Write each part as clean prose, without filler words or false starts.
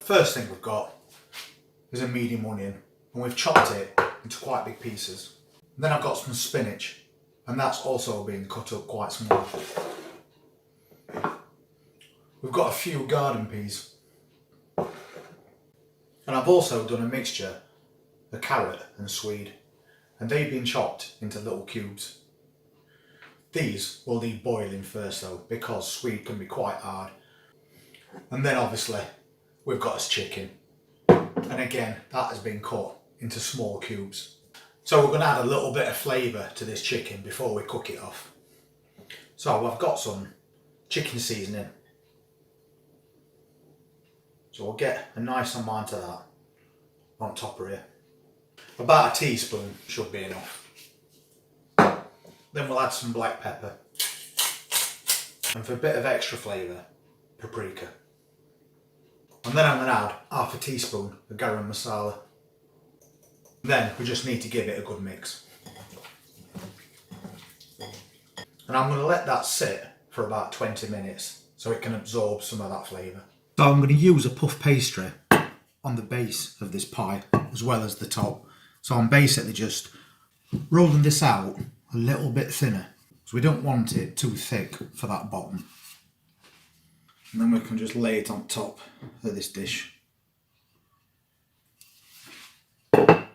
First thing we've got is a medium onion, and we've chopped it into quite big pieces. Then I've got some spinach, and that's also been cut up quite small. We've got a few garden peas, and I've also done a mixture of carrot and swede, and they've been chopped into little cubes. These will need boiling first though, because swede can be quite hard. And then obviously we've got this chicken, and again that has been cut into small cubes. So we're going to add a little bit of flavour to this chicken before we cook it off. So I've got some chicken seasoning, so we'll get a nice amount of that on top of here. About a teaspoon should be enough. Then we'll add some black pepper, and for a bit of extra flavour, paprika. And then I'm going to add half a teaspoon of garam masala. Then we just need to give it a good mix. And I'm going to let that sit for about 20 minutes so it can absorb some of that flavour. So I'm going to use a puff pastry on the base of this pie as well as the top. So I'm basically just rolling this out a little bit thinner, so we don't want it too thick for that bottom. And then we can just lay it on top of this dish. And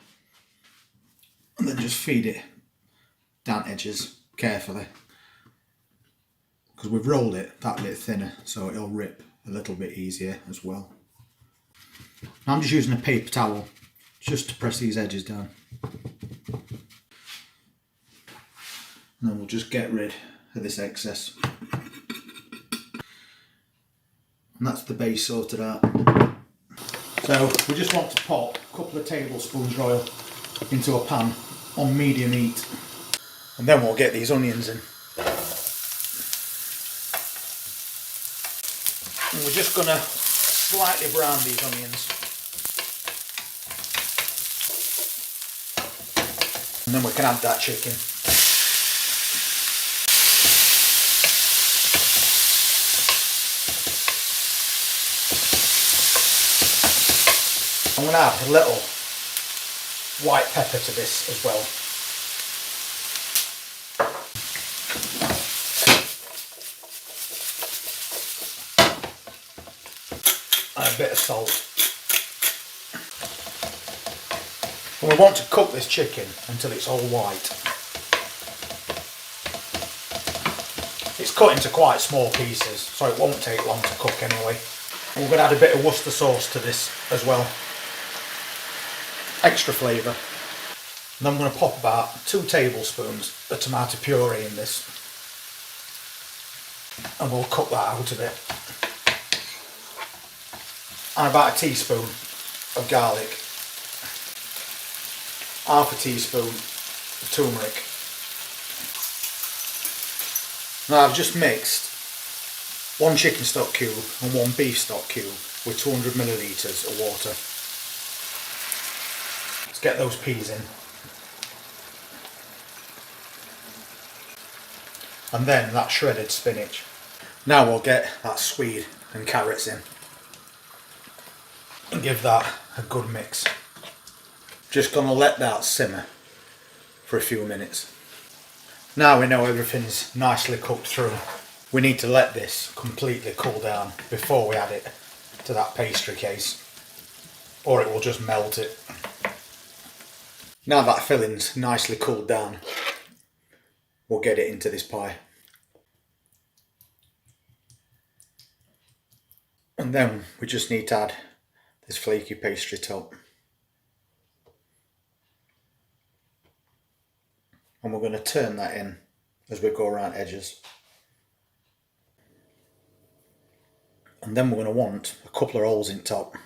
then just feed it down edges carefully, because we've rolled it that bit thinner so it'll rip a little bit easier as well. I'm just using a paper towel just to press these edges down. And then we'll just get rid of this excess. And that's the base sorted out. So we just want to pop a couple of tablespoons of oil into a pan on medium heat. And then we'll get these onions in. And we're just going to slightly brown these onions. And then we can add that chicken. I'm going to add a little white pepper to this as well. And a bit of salt. And we want to cook this chicken until it's all white. It's cut into quite small pieces, so it won't take long to cook anyway. And we're going to add a bit of Worcester sauce to this as well. Extra flavour. And I'm going to pop about 2 tablespoons of tomato puree in this. And we'll cook that out a bit. And about a teaspoon of garlic. Half a teaspoon of turmeric. Now I've just mixed 1 chicken stock cube and 1 beef stock cube with 200 millilitres of water. Let's get those peas in. And then that shredded spinach. Now we'll get that swede and carrots in. And give that a good mix. Just going to let that simmer for a few minutes. Now we know everything's nicely cooked through. We need to let this completely cool down before we add it to that pastry case, or it will just melt it. Now that filling's nicely cooled down, we'll get it into this pie. And then we just need to add this flaky pastry top. And we're going to turn that in as we go around edges. And then we're going to want a couple of holes in top.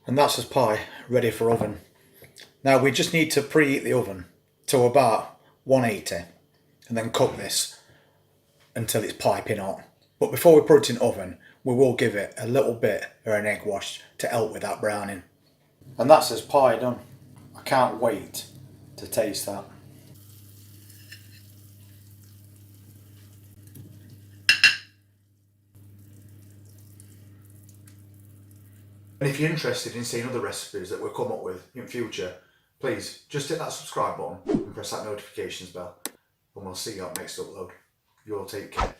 And that's the pie ready for oven. Now we just need to preheat the oven to about 180 and then cook this until it's piping hot. But before we put it in the oven, we will give it a little bit of an egg wash to help with that browning. And that's this pie done. I can't wait to taste that. And if you're interested in seeing other recipes that we'll come up with in future, please just hit that subscribe button and press that notifications bell. And we'll see you on next upload. You all take care.